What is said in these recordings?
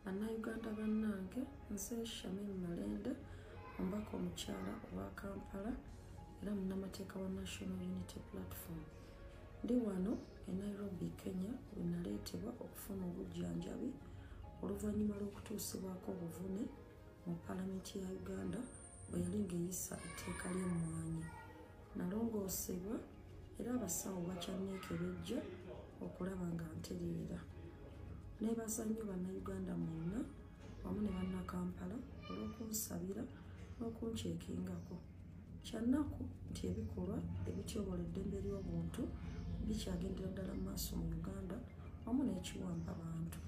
Bannayuganda bannange, nze Shamim Malende, omubaka omukyala owa Kampala era munnamateeka wa National Unity Platform. Ndi wano e Nairobi, Kenya, we naleetebwa okufuna obujjanjabi oluvannyuma lw'okutuusibwako obuvune mu Paalamenti ya Uganda bwe yali ng'eyisa etteeka ly'emmwanyi. Nalongoosebwa era abasawo bakyanneekebejja okulaba nga ntereera. Neebaza nnyo bannayuganda mwenna wamu ne bannakampala olw'okunsabira n'okunkyekingako. Kyannaku nti ebikolwa ebityobola eddembe ly'obuntu bikyagendera ddala mu maaso mu Uganda wamu n'ekiwamba abantu.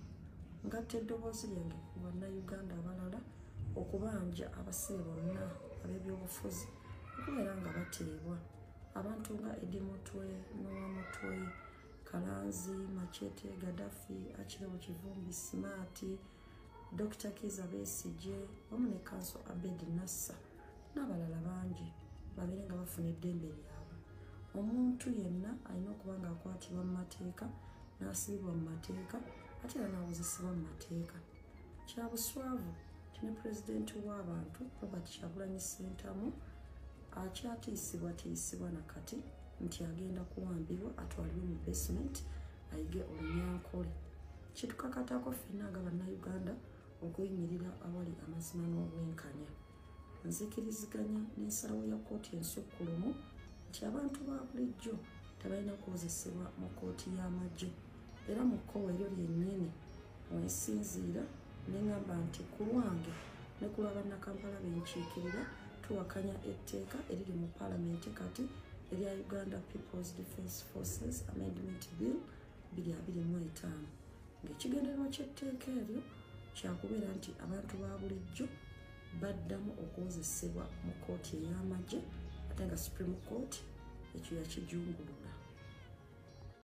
Ngatta eddoboozi lyange ku bannayuganda abalala okubanja abasibe bonna ab'ebyobufuzi okubeera nga bateebwa. Abantu nga Eddie Mutwe, Noah Mutwe, Kalanzi, Machete, Gaddafi, Achille Kivumbi, Smart, Dr. Kiza Besigye, wamu ne Kanso Abed Nasser n'abalala bangi babeere nga bafuna eddembe lyabwe. Omuntu yenna alina okuba nga akwatibwa mu mateeka n'asibibwa mu mateeka ate era n'awozesebwa mu mateeka. Kya buswavu nti ne pulezidenti w'abantu Robert Kyagulanyi Ssentamu akyatiisibwatiisibwa nakati nti agenda kuwambibwa atwalibwe mu basement ayige olunyankole. Kitukakatako ffenna nga bannayuganda okuyimirira awali amazima n'obwenkanya. Nzikiriziganya n'ensalawo ya kkooti ensukkulumu nti abantu ba bulijjo tebalina kuwozesebwa mu kkooti y'amagye era mu kkowa eryo lyennyini wensinziira ne ŋŋamba nti ku lwange ne ku lw'abannakampala benkiikirira tuwakanya etteeka eriri mu Paalamenti kati erya Uganda People's Defence Forces Amendment Bill 2025 ng'ekigendererwa ky'etteeka eryo kyakubeera nti abantu ba bulijjo baddamu okuwozesebwa mu kkooti ey'amagye ate nga Supreme Court ekyo yakijungulula.